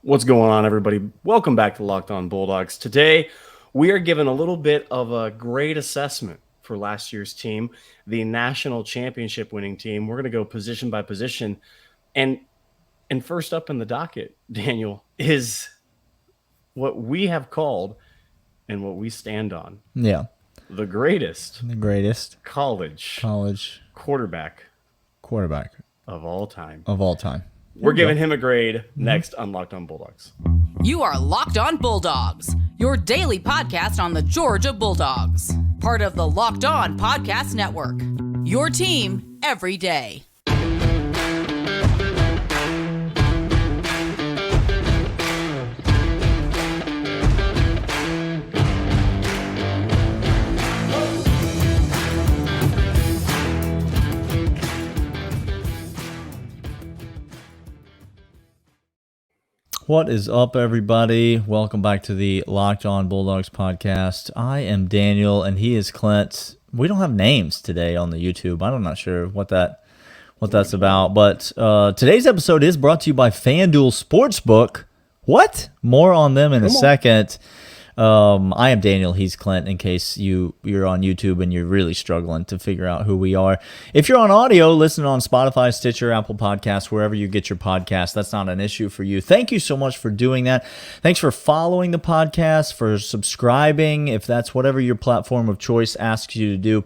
What's going on, everybody? Welcome back to Locked On Bulldogs. Today, we are given a little bit of a grade assessment for last year's team, the national championship winning team. We're going to go position by position. And first up in the docket, Daniel, is what we have called and what we stand on. Yeah. The greatest college quarterback of all time. We're giving him a grade next on Locked On Bulldogs. You are Locked On Bulldogs, your daily podcast on the Georgia Bulldogs. Part of the Locked On Podcast Network. Your team every day. What is up, everybody? Welcome back to the Locked On Bulldogs podcast. I am Daniel, and he is Clint. We don't have names today on the YouTube. I'm not sure what that's about, but today's episode is brought to you by FanDuel Sportsbook. What? More on them in a second. I am Daniel. He's Clint, in case you're on YouTube and you're really struggling to figure out who we are. If you're on audio, listen on Spotify, Stitcher, Apple Podcasts, wherever you get your podcast. That's not an issue for you. Thank you so much for doing that. Thanks for following the podcast, for subscribing, if that's whatever your platform of choice asks you to do.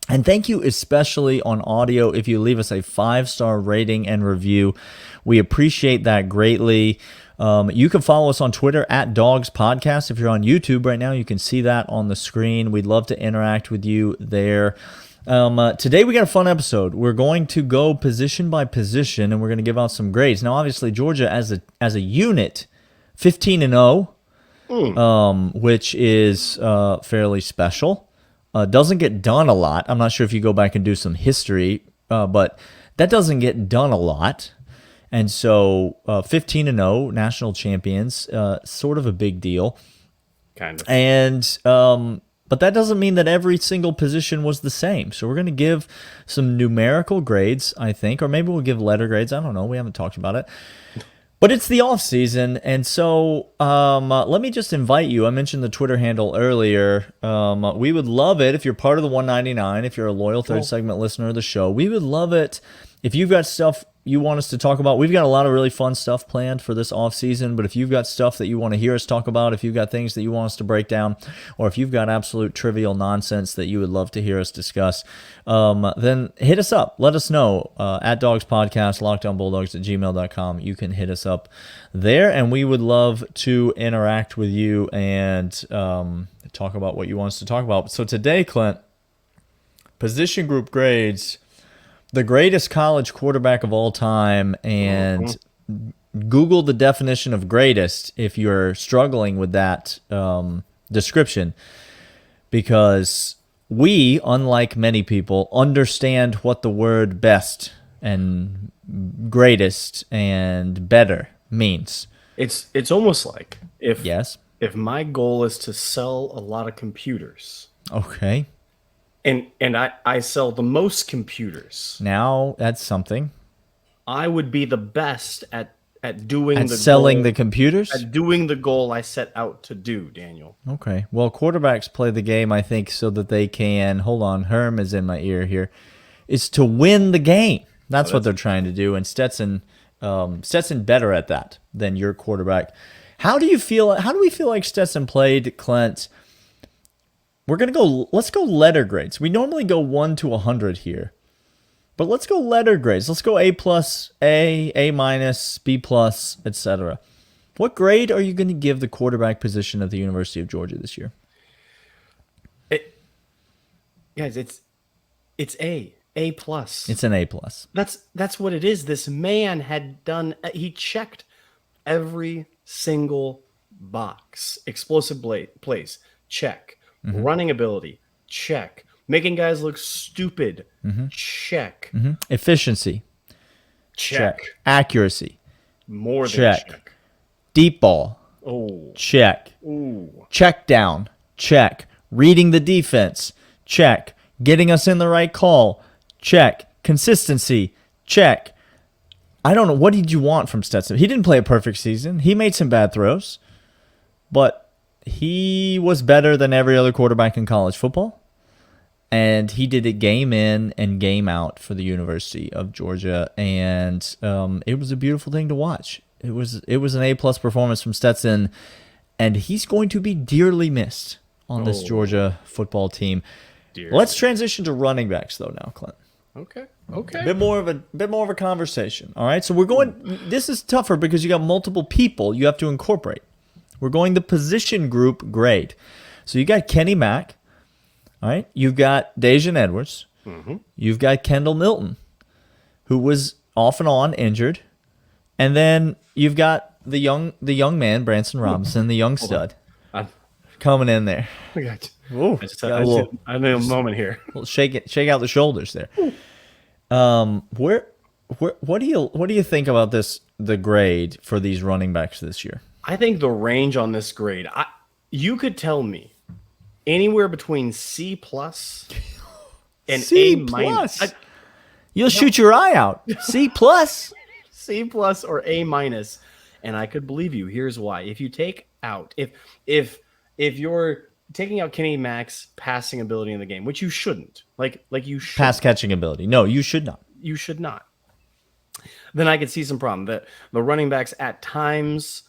And thank you especially on audio if you leave us a 5-star rating and review. We appreciate that greatly. You can follow us on Twitter at Dawgs Podcast. If you're on YouTube right now, you can see that on the screen. We'd love to interact with you there. Today we got a fun episode. We're going to go position by position, and we're going to give out some grades. Now, obviously, Georgia as a unit, 15-0, which is fairly special. Doesn't get done a lot. I'm not sure if you go back and do some history, but that doesn't get done a lot. And so 15-0, national champions, sort of a big deal. Kind of. And but that doesn't mean that every single position was the same. So we're going to give some numerical grades, I think, or maybe we'll give letter grades. I don't know. We haven't talked about it. But it's the off season, and so let me just invite you. I mentioned the Twitter handle earlier. We would love it if you're part of the 199, if you're a loyal third segment listener of the show. We would love it if you've got stuff you want us to talk about. We've got a lot of really fun stuff planned for this off season, but if you've got stuff that you want to hear us talk about, if you've got things that you want us to break down, or if you've got absolute trivial nonsense that you would love to hear us discuss, then hit us up. Let us know at Dawgs Podcast, LockedOnBulldogs@gmail.com. You can hit us up there, and we would love to interact with you and talk about what you want us to talk about. So today, Clint, position group grades. The greatest college quarterback of all time, and Google the definition of greatest if you're struggling with that description, because we, unlike many people, understand what the word best and greatest and better means. It's almost like if my goal is to sell a lot of computers. Okay. And I sell the most computers. Now that's something. I would be the best at doing selling the computers? At doing the goal I set out to do, Daniel. Okay. Well, quarterbacks play the game, I think, so that they can, hold on, Herm is in my ear here, is to win the game. That's what they're trying to do, and Stetson better at that than your quarterback. How do we feel like Stetson played, Clint? Let's go letter grades. We normally go 1 to 100 here. But let's go letter grades. Let's go A+, A-, B+, etc. What grade are you going to give the quarterback position at the University of Georgia this year? Guys, it's A+. It's an A+. That's what it is. This man had done, he checked every single box. Explosive plays, check. Running ability, check. Making guys look stupid, check. Efficiency, check. Accuracy, more than check. Deep ball, check. Check down, check. Reading the defense, check. Getting us in the right call, check. Consistency, check. I don't know. What did you want from Stetson? He didn't play a perfect season. He made some bad throws, but he was better than every other quarterback in college football. And he did it game in and game out for the University of Georgia. And it was a beautiful thing to watch. It was an A-plus performance from Stetson. And he's going to be dearly missed on this Georgia football team. Let's transition to running backs, though, now, Clint. Okay. A bit more of a conversation. All right. So we're going. This is tougher because you got multiple people you have to incorporate. We're going the position group grade. So you got Kenny Mack. All right. You've got Daijun Edwards. Mm-hmm. You've got Kendall Milton, who was off and on injured, and then you've got the young man Branson Robinson, the young stud, coming in there. I got you. Ooh, I need a moment here. Well, shake out the shoulders there. What do you think about the grade for these running backs this year? I think the range on this grade, you could tell me anywhere between C plus and C A minus. You'll shoot your eye out. C plus, C plus or A minus, and I could believe you. Here's why: if you take out if you're taking out Kenny Mack's passing ability in the game, which you shouldn't, like you should pass catching ability. No, you should not. You should not. Then I could see some problem. That the running backs at times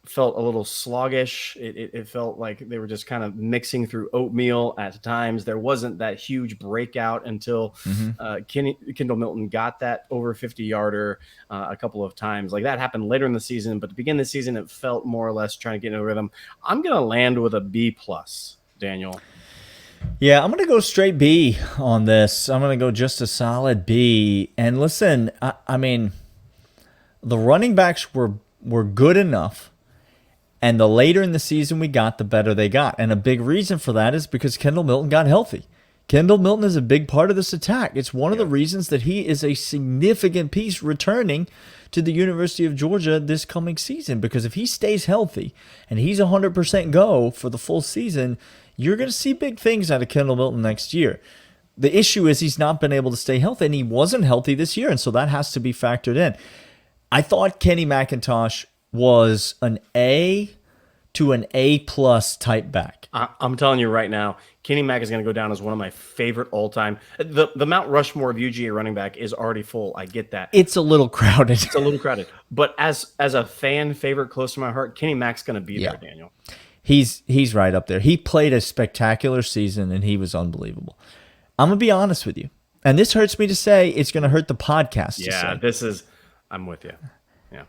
felt a little sluggish. It felt like they were just kind of mixing through oatmeal at times. There wasn't that huge breakout until Kendall Milton got that over 50-yarder a couple of times. Like that happened later in the season, but to begin the season, it felt more or less trying to get in a rhythm. I'm going to land with a B plus, Daniel. Yeah, I'm going to go straight B on this. I'm going to go just a solid B. And listen, I mean, the running backs were good enough, and the later in the season we got, the better they got. And a big reason for that is because Kendall Milton got healthy. Kendall Milton is a big part of this attack. It's one of the reasons that he is a significant piece returning to the University of Georgia this coming season, because if he stays healthy and he's 100% go for the full season, you're going to see big things out of Kendall Milton next year. The issue is he's not been able to stay healthy, and he wasn't healthy this year, and so that has to be factored in. I thought Kenny McIntosh was an A to an A-plus type back. I'm telling you right now, Kenny Mack is going to go down as one of my favorite all-time. The Mount Rushmore of UGA running back is already full. I get that. It's a little crowded. But as a fan favorite close to my heart, Kenny Mack's going to be there, Daniel. He's right up there. He played a spectacular season, and he was unbelievable. I'm going to be honest with you, and this hurts me to say. It's going to hurt the podcast to say. I'm with you. Yeah.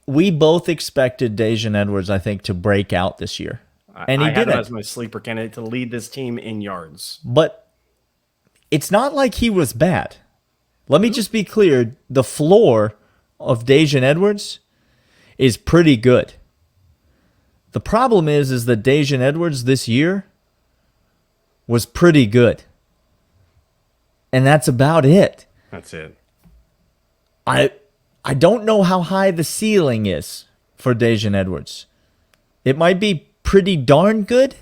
We both expected Daijun Edwards, I think, to break out this year. And he didn't. I had him as my sleeper candidate to lead this team in yards. But it's not like he was bad. Let me just be clear. The floor of Daijun Edwards is pretty good. The problem is that Daijun Edwards this year was pretty good. And that's about it. That's it. I don't know how high the ceiling is for Daijun Edwards. It might be pretty darn good.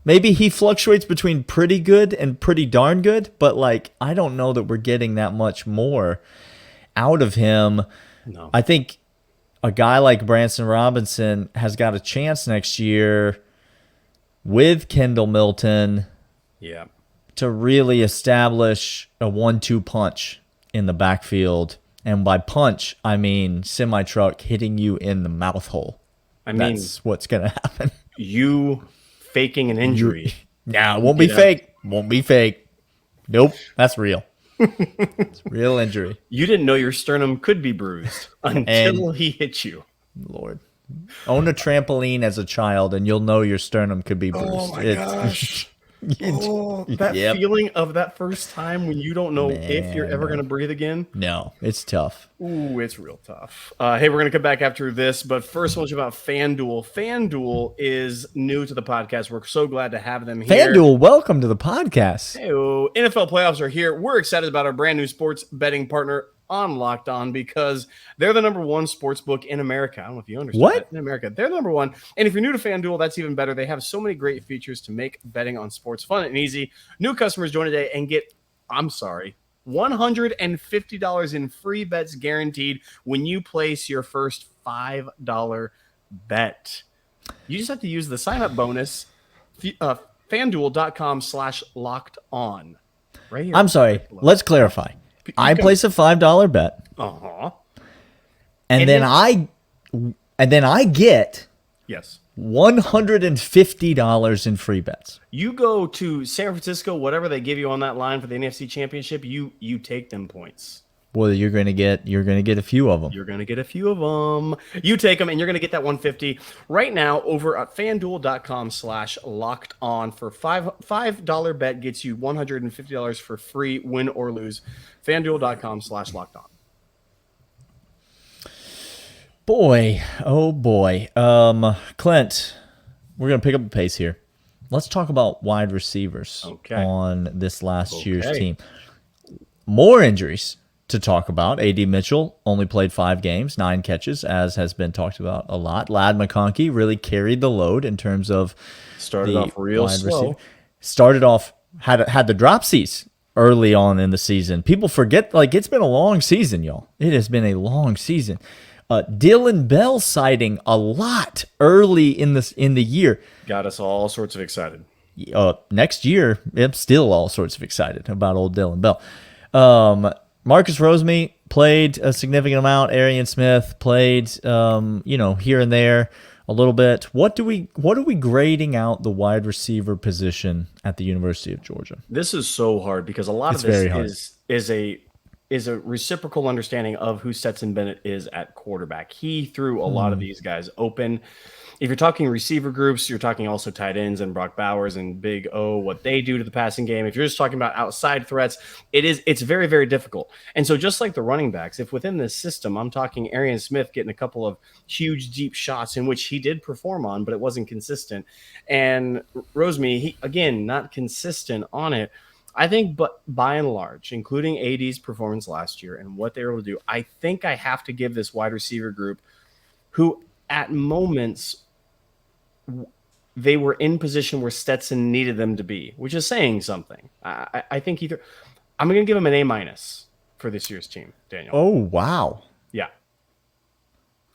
Maybe he fluctuates between pretty good and pretty darn good, but I don't know that we're getting that much more out of him. No. I think a guy like Branson Robinson has got a chance next year with Kendall Milton to really establish a 1-2 punch in the backfield. And by punch, I mean semi-truck hitting you in the mouth hole. That's what's going to happen. You faking an injury. It won't be fake. Won't be fake. Nope, that's real. It's real injury. You didn't know your sternum could be bruised until he hit you. Lord. Own a trampoline as a child, and you'll know your sternum could be bruised. Oh, my gosh. That feeling of that first time when you don't know if you're ever going to breathe again. No, it's tough. Ooh, it's real tough. Hey, we're going to come back after this, but first, I'll tell you about FanDuel. FanDuel is new to the podcast. We're so glad to have them here. FanDuel, welcome to the podcast. Hey, NFL playoffs are here. We're excited about our brand new sports betting partner on Locked On because they're the number one sports book in America. I don't know if you understand that. In America. They're the number one. And if you're new to FanDuel, that's even better. They have so many great features to make betting on sports fun and easy. New customers join today and get, $150 in free bets guaranteed when you place your first $5 bet. You just have to use the sign-up bonus, FanDuel.com/locked on. Right here. I'm sorry. Let's clarify. I place a $5 bet. And then I get yes $150 in free bets. You go to San Francisco, whatever they give you on that line for the NFC Championship, you take them points. Well, you're gonna get a few of them. You're gonna get a few of them. You take them, and you're gonna get that 150 right now over at FanDuel.com/locked on for $5 bet gets you $150 for free, win or lose. FanDuel.com/locked on. Boy, oh boy. Clint, we're going to pick up the pace here. Let's talk about wide receivers on this last year's team. More injuries to talk about. A.D. Mitchell only played 5 games, 9 catches, as has been talked about a lot. Ladd McConkey really carried the load in terms of started off real slow. Receiver. Started off, had the dropsies early on in the season. People forget, like, it's been a long season, y'all. It has been a long season. Dylan Bell sighting a lot early in the year. Got us all sorts of excited. Next year, I'm still all sorts of excited about old Dylan Bell. Marcus Rosemary played a significant amount. Arian Smith played, here and there a little bit. What are we grading out the wide receiver position at the University of Georgia? This is so hard because a lot of this is a reciprocal understanding of who Stetson Bennett is at quarterback. He threw a lot of these guys open. If you're talking receiver groups, you're talking also tight ends and Brock Bowers and Big O, what they do to the passing game. If you're just talking about outside threats, it's very, very difficult. And so just like the running backs, if within this system, I'm talking Arian Smith getting a couple of huge, deep shots in which he did perform on, but it wasn't consistent. And Rosemary, he, again, not consistent on it. I think, but by and large, including AD's performance last year and what they were able to do, I think I have to give this wide receiver group, who at moments they were in position where Stetson needed them to be, which is saying something. I think I'm going to give him an A- for this year's team, Daniel. Oh, wow. Yeah.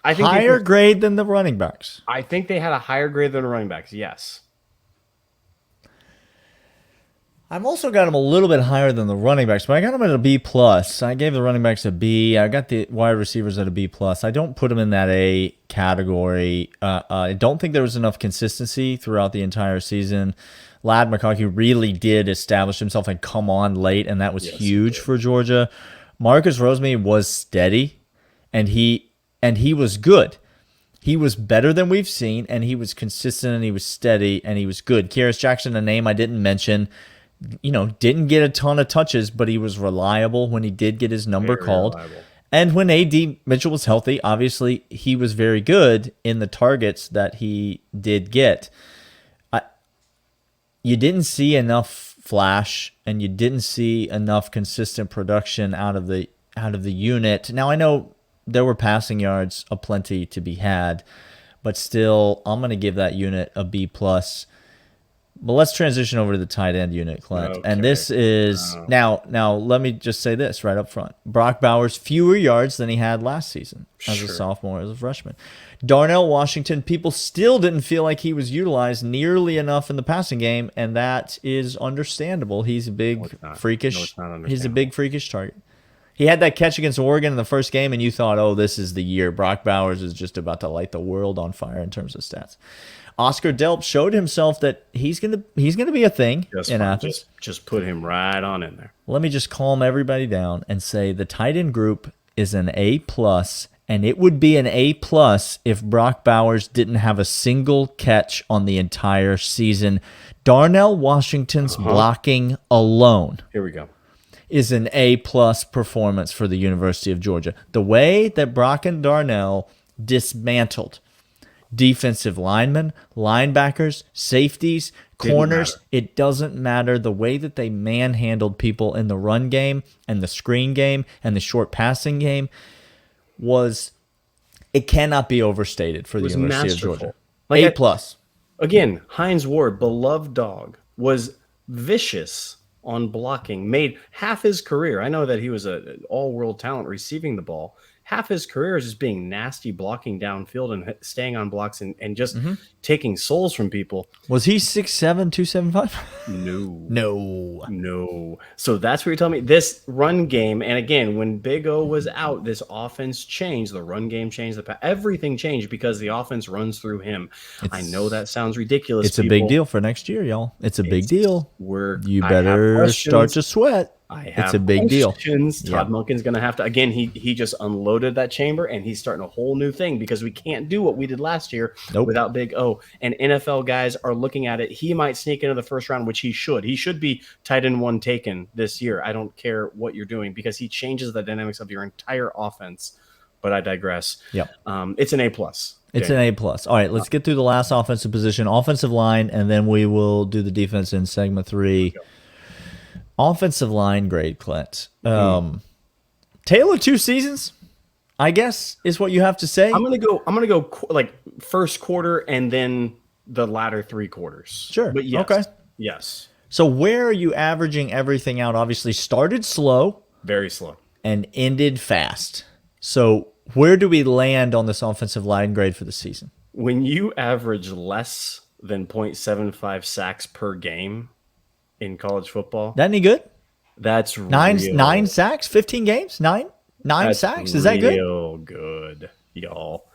I think higher grade than the running backs. I think they had a higher grade than the running backs, yes. I've also got them a little bit higher than the running backs, but I got them at a B+. I gave the running backs a B. I got the wide receivers at a B+. I don't put them in that A category. I don't think there was enough consistency throughout the entire season. Ladd McConkey really did establish himself and come on late, and that was huge for Georgia. Marcus Rosemary was steady, and he was good. He was better than we've seen, and he was consistent, and he was steady, and he was good. Kearis Jackson, a name I didn't mention, didn't get a ton of touches, but he was reliable when he did get his number called. Reliable. And when A.D. Mitchell was healthy, obviously he was very good in the targets that he did get. You didn't see enough flash, and you didn't see enough consistent production out of the unit. Now, I know there were passing yards aplenty to be had, but still, I'm going to give that unit a B+. But let's transition over to the tight end unit, Clint. Okay. And this is now let me just say this right up front. Brock Bowers, fewer yards than he had last season as a sophomore, as a freshman. Darnell Washington, people still didn't feel like he was utilized nearly enough in the passing game, and that is understandable. He's a big freakish target. He had that catch against Oregon in the first game, and you thought, oh, this is the year. Brock Bowers is just about to light the world on fire in terms of stats. Oscar Delp showed himself that he's gonna be a thing in Athens. Just put him right on in there. Let me just calm everybody down and say the tight end group is an A+, and it would be an A+ if Brock Bowers didn't have a single catch on the entire season. Darnell Washington's blocking alone. Here we go. Is an A+ performance for the University of Georgia. The way that Brock and Darnell dismantled defensive linemen, linebackers, safeties, corners, it doesn't matter. The way that they manhandled people in the run game and the screen game and the short passing game it cannot be overstated for the University of Georgia. A+. Again, Hines Ward, beloved dog, was vicious on blocking, made half his career. I know that he was an all-world talent receiving the ball. Half his career is just being nasty, blocking downfield and staying on blocks and just taking souls from people. Was he 6'7", 275? No. So that's what you're telling me. This run game, and again, when Big O was out, this offense changed. The run game changed. Everything changed because the offense runs through him. I know that sounds ridiculous. It's a big deal for next year, y'all. It's a big deal. You I better start to sweat. It's a big deal. Todd Monken's going to have to, again, he just unloaded that chamber and he's starting a whole new thing because we can't do what we did last year without Big O. And NFL guys are looking at it. He might sneak into the first round, which he should. He should be tight end 1 taken this year. I don't care what you're doing because he changes the dynamics of your entire offense. But I digress. Yeah. It's an A+. It's an A+. All right, let's get through the last offensive position, offensive line, and then we will do the defense in segment 3. Offensive line grade, Clint. Tale of 2 seasons, I guess, is what you have to say. I'm gonna go like first quarter and then the latter 3 quarters. Sure. But yes. Okay. Yes. So where are you averaging everything out? Obviously started slow. Very slow. And ended fast. So where do we land on this offensive line grade for the season? When you average less than 0.75 sacks per game in college football, that any good? That's nine sacks, 15 games, nine sacks. Is that good? Real good, y'all.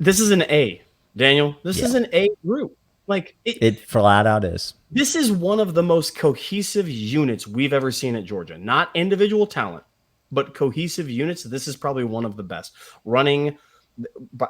This is an A, Daniel. This is an A group. Like it flat out is. This is one of the most cohesive units we've ever seen at Georgia. Not individual talent, but cohesive units. This is probably one of the best. Running,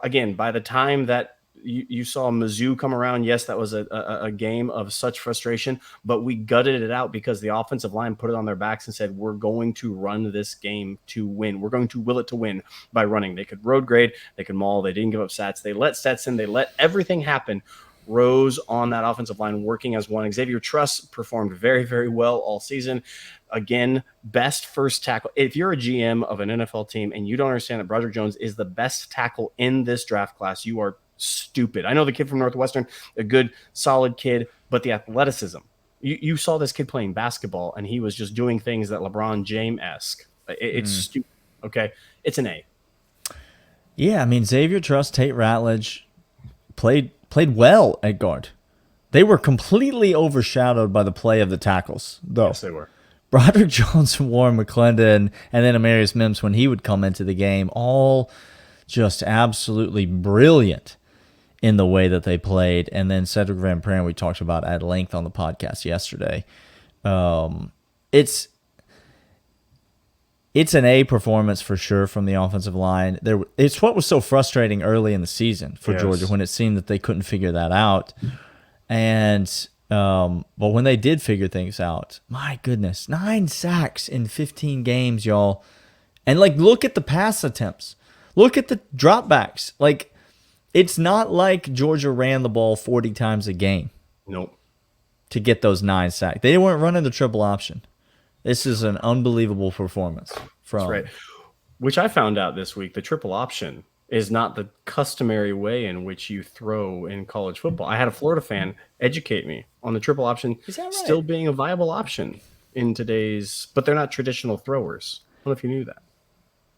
again, by the time that you saw Mizzou come around, yes, that was a game of such frustration, but we gutted it out because the offensive line put it on their backs and said, we're going to run this game to win. We're going to will it to win by running. They could road grade, they could maul, they didn't give up stats. They let stats in, they let everything happen. Rose on that offensive line working as one. Xavier Truss performed very, very well all season. Again, best first tackle. If you're a GM of an NFL team and you don't understand that Broderick Jones is the best tackle in this draft class, you are stupid. I know the kid from Northwestern, a good, solid kid, but the athleticism. You saw this kid playing basketball, and he was just doing things that LeBron James-esque. It's stupid. Okay, it's an A. Yeah, I mean, Xavier Truss, Tate Ratledge played well at guard. They were completely overshadowed by the play of the tackles, though. Yes, they were. Broderick Jones and Warren McClendon, and then Amarius Mims when he would come into the game, all just absolutely brilliant in the way that they played. And then Cedric Van Pran, we talked about at length on the podcast yesterday. It's an A performance for sure from the offensive line. It's what was so frustrating early in the season for Georgia when it seemed that they couldn't figure that out. And but when they did figure things out, my goodness, 9 sacks in 15 games, y'all. And like, look at the pass attempts. Look at the dropbacks. Like, it's not like Georgia ran the ball 40 times a game. Nope. To get those 9 sacks. They weren't running the triple option. This is an unbelievable performance. That's right. Which I found out this week, the triple option is not the customary way in which you throw in college football. I had a Florida fan educate me on the triple option still being a viable option in today's, but they're not traditional throwers. I don't know if you knew that.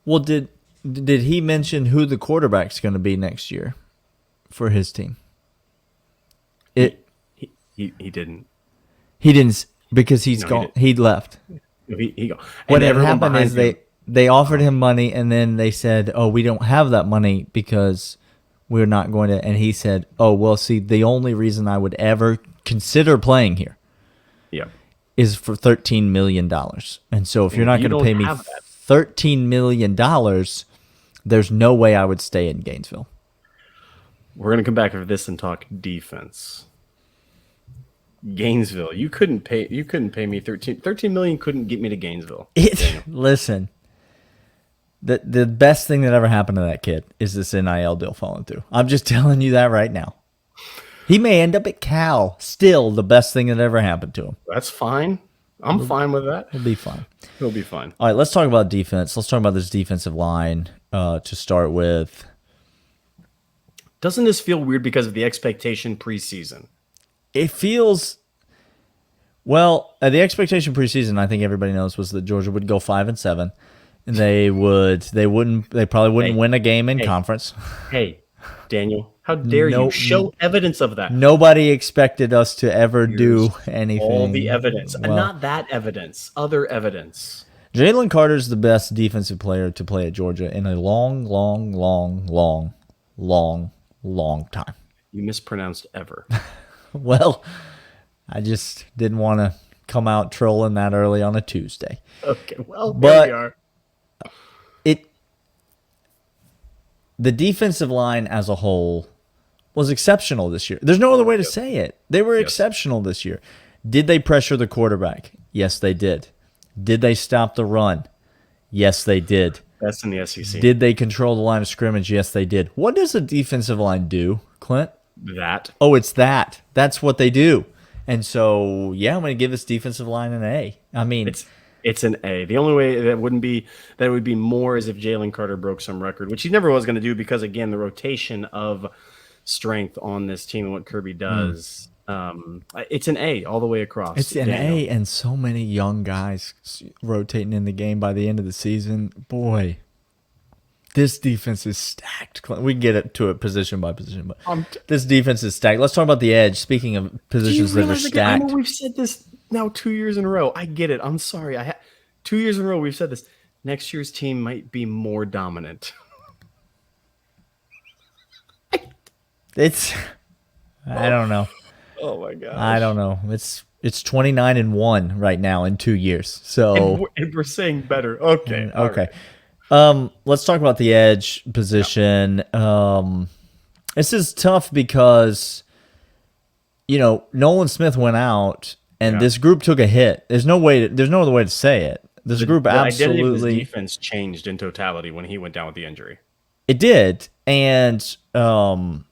Well, did he mention who the quarterback's going to be next year for his team? He didn't. He didn't because he's gone. He left. He gone. What had happened is they offered him money and then they said, "Oh, we don't have that money because we're not going to." And he said, "Oh, well, see, the only reason I would ever consider playing here, is for $13 million. And so if you're not going to pay me $13 million, there's no way I would stay in Gainesville." We're going to come back after this and talk defense. Gainesville. You couldn't pay me 13 million couldn't get me to Gainesville. Listen. The best thing that ever happened to that kid is this NIL deal falling through. I'm just telling you that right now. He may end up at Cal. Still the best thing that ever happened to him. That's fine. I'm fine with that. He'll be fine. He'll be fine. All right, let's talk about defense. Let's talk about this defensive line to start with. Doesn't this feel weird because of the expectation preseason? It feels Well, the expectation preseason, I think everybody knows, was that Georgia would go 5-7. They probably wouldn't win a game in conference. Hey, Daniel, how dare you show evidence of that? Nobody expected us to ever do anything. All the evidence, and not that evidence, other evidence. Jalen Carter's the best defensive player to play at Georgia in a long, long, long, long, long, long time. You mispronounced ever. Well, I just didn't want to come out trolling that early on a Tuesday. Okay, well, but here we are. The defensive line as a whole was exceptional this year. There's no other way to say it. They were exceptional this year. Did they pressure the quarterback? Yes, they did. Did they stop the run? Yes, they did. That's in the SEC. Did they control the line of scrimmage? Yes, they did. What does a defensive line do, Clint? That. Oh, it's that. That's what they do. And so, yeah, I'm going to give this defensive line an A. I mean, it's an A. The only way that it would be more is if Jalen Carter broke some record, which he never was going to do because, again, the rotation of strength on this team and what Kirby does. It's an A all the way across. It's an A, and so many young guys rotating in the game by the end of the season. Boy, this defense is stacked. We can get to it position by position, but this defense is stacked. Let's talk about the edge. Speaking of positions that are stacked. I know we've said this now 2 years in a row. I get it. I'm sorry. 2 years in a row we've said this. Next year's team might be more dominant. I don't know. Oh my god. I don't know. It's 29-1 right now in 2 years. So and we're saying better. Okay. Okay. Let's talk about the edge position. This is tough because Nolan Smith went out and this group took a hit. There's no other way to say it. This group absolutely identity of his defense changed in totality when he went down with the injury. It did. And Chaz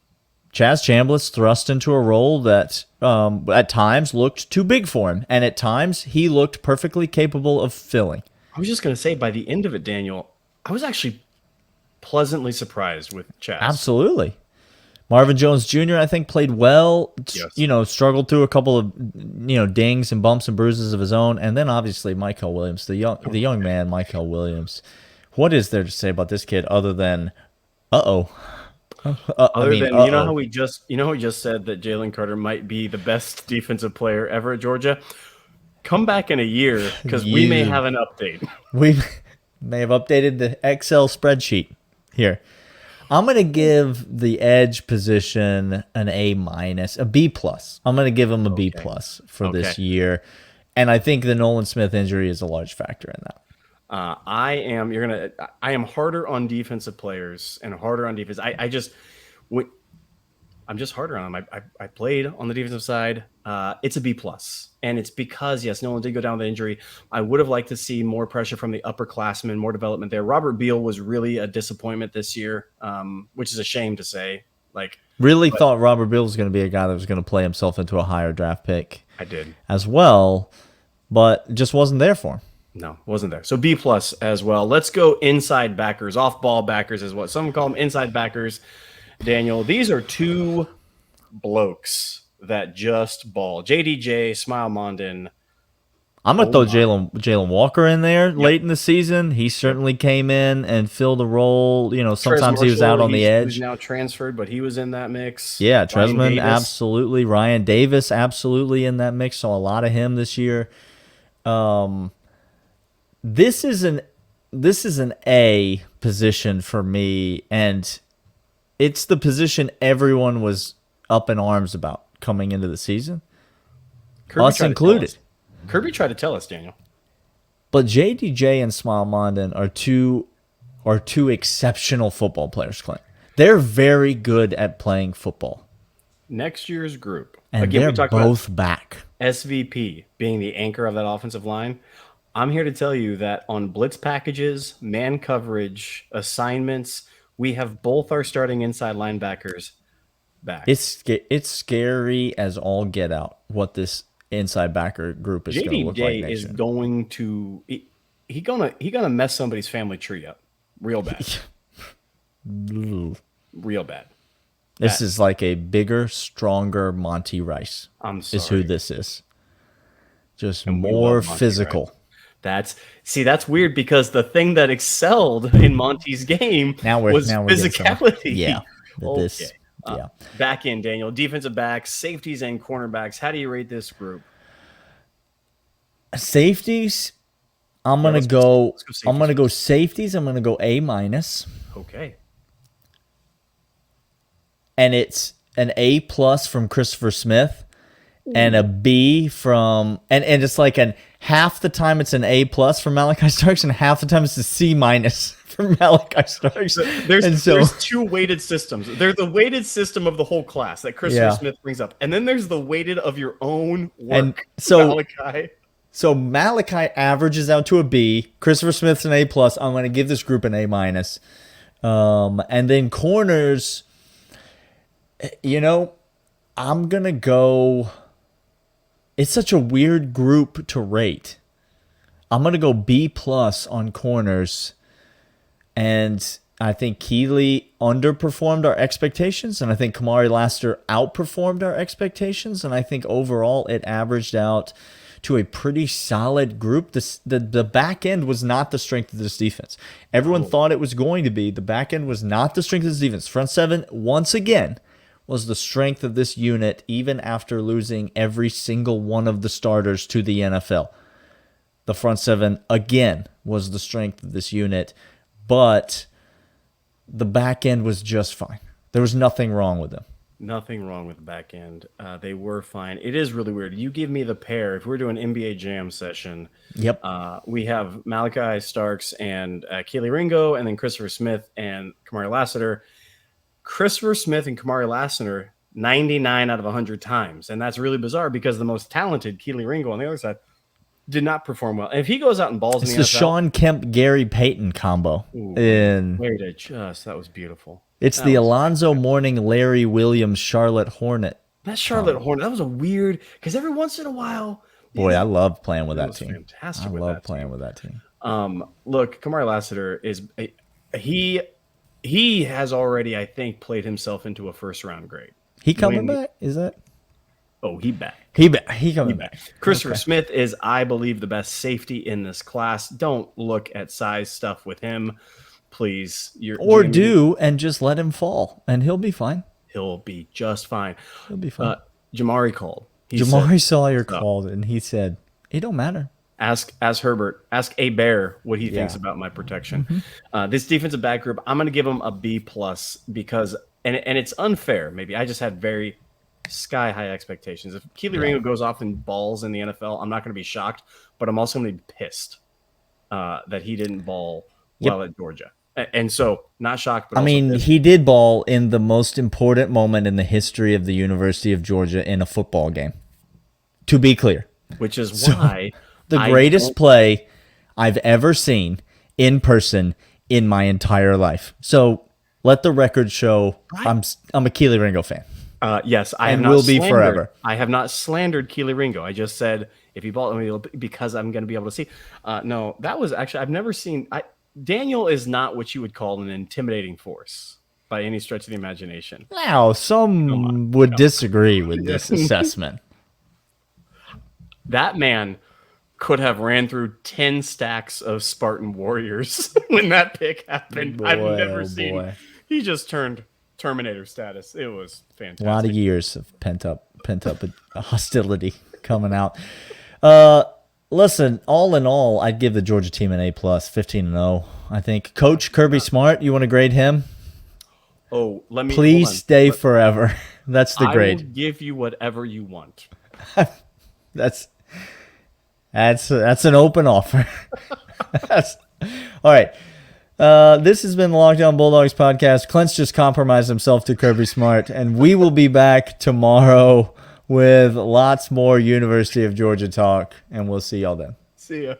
Chambliss thrust into a role that at times looked too big for him, and at times he looked perfectly capable of filling. I was just going to say, by the end of it, Daniel, I was actually pleasantly surprised with Chaz. Absolutely. Marvin Jones Jr., I think, played well, struggled through a couple of dings and bumps and bruises of his own, and then obviously Michael Williams, the young man, Michael Williams. What is there to say about this kid other than, you know how we just said that Jalen Carter might be the best defensive player ever at Georgia? Come back in a year because we may have an update. We may have updated the Excel spreadsheet here. I'm going to give the edge position an A-, a B+. I'm going to give him a B+ for this year. And I think the Nolan Smith injury is a large factor in that. I am harder on defensive players and harder on defense. I'm just harder on them. I played on the defensive side. It's a B+, and it's because Nolan did go down with the injury. I would have liked to see more pressure from the upperclassmen, more development there. Robert Beal was really a disappointment this year, which is a shame to say. Thought Robert Beal was going to be a guy that was going to play himself into a higher draft pick. I did as well, but just wasn't there for him. No, wasn't there. So B+ as well. Let's go inside backers, off-ball backers is what some call them, inside backers. Daniel, these are two blokes that just ball. JDJ, Smile Mondin. I'm going to throw Jalen Walker in there late in the season. He certainly came in and filled a role. Sometimes he was out on the edge. He's now transferred, but he was in that mix. Yeah, Tresman, absolutely. Ryan Davis, absolutely in that mix. Saw a lot of him this year. This is an A position for me, and it's the position everyone was up in arms about coming into the season, us included. Kirby tried to tell us, Daniel. But JDJ and Smile Mondin are two exceptional football players, Clint. They're very good at playing football. Next year's group. And again, they're both back. SVP being the anchor of that offensive line. I'm here to tell you that on blitz packages, man coverage, assignments, we have both our starting inside linebackers back. It's scary as all get out what this inside backer group is going to look like next year. JDJ is going to he gonna mess somebody's family tree up real bad. Real bad. This is like a bigger, stronger Monty Rice. I'm sorry. Is who this is. just And we more love Monty, physical. right? That's weird because the thing that excelled in Monty's game was now we're getting somewhere. physicality. Yeah. Okay. Yeah. Back in, Daniel, defensive backs, safeties, and cornerbacks. How do you rate this group? Safeties, I'm Yeah, gonna let's go. safeties I'm gonna go first. safeties. I'm gonna go A minus, Okay. and it's an A plus from Christopher Smith, and a B from and it's like an half the time it's an A plus from Malachi Starks, and half the time it's a C minus from Malachi Starks. There's two weighted systems. There's the weighted system of the whole class that Christopher Smith brings up, and then there's the weighted of your own work. And so Malachi. So Malachi averages out to a B. Christopher Smith's an A plus. I'm going to give this group an A minus. And then corners, I'm going to go. It's such a weird group to rate. I'm going to go B plus on corners. And I think Keeley underperformed our expectations. And I think Kamari Lassiter outperformed our expectations. And I think overall it averaged out to a pretty solid group. The back end was not the strength of this defense. Everyone thought it was going to be. The back end was not the strength of this defense. Front seven, once again, was the strength of this unit, even after losing every single one of the starters to the NFL. The front seven, again, was the strength of this unit, but the back end was just fine. There was nothing wrong with them. Nothing wrong with the back end. They were fine. It is really weird. You give me the pair. If we're doing NBA Jam session, Yep. We have Malachi Starks and Keely Ringo, and then Christopher Smith and Kamari Lassiter. Christopher Smith and Kamari Lassiter, 99 out of 100 times. And that's really bizarre because the most talented, Keely Ringo, on the other side, did not perform well. And if he goes out and balls It's in the the NFL, Sean Kemp, Gary Payton combo. that was beautiful. It's the Alonzo Mourning, Larry Williams, Charlotte Hornet. That Charlotte Hornet, that was a weird, because every once in a while, Boy, I love playing with that that was team. fantastic. I love playing with that team. Look, Kamari Lassiter he has already, I think, played himself into a first round grade. He coming back? Is that? Oh, he back. He coming back. Christopher Smith is, I believe, the best safety in this class. Don't look at size stuff with him, please. And just let him fall, and he'll be fine. He'll be just fine. He'll be fine. Jamari called. Jamari Sawyer called, and he said, "It don't matter." Ask A Bear what he thinks about my protection. This defensive back group, I'm going to give him a B plus because, and it's unfair. Maybe I just had very sky high expectations. If Keely Ringo goes off and balls in the NFL, I'm not going to be shocked, but I'm also going to be pissed that he didn't ball well at Georgia. And so, not shocked. But he did ball in the most important moment in the history of the University of Georgia in a football game. To be clear, which is why the greatest play I've ever seen in person in my entire life. So let the record show I'm a Keely Ringo fan. Yes, I and have not will be forever. I have not slandered Keely Ringo. I just said if he balled because I'm going to be able to see. No, that was actually I've never seen. Daniel is not what you would call an intimidating force by any stretch of the imagination. Now, some would disagree with this assessment. That man could have ran through 10 stacks of Spartan warriors when that pick happened. I've never seen. He just turned Terminator status. It was fantastic. A lot of years of pent up hostility coming out. Listen, all in all, I'd give the Georgia team an A+, 15-0. I think Coach Kirby Smart, you want to grade him? Oh, please stay forever. That's the grade. I will give you whatever you want. That's an open offer. All right. This has been the Lockdown Bulldogs podcast. Clint's just compromised himself to Kirby Smart, and we will be back tomorrow with lots more University of Georgia talk, and we'll see y'all then. See ya.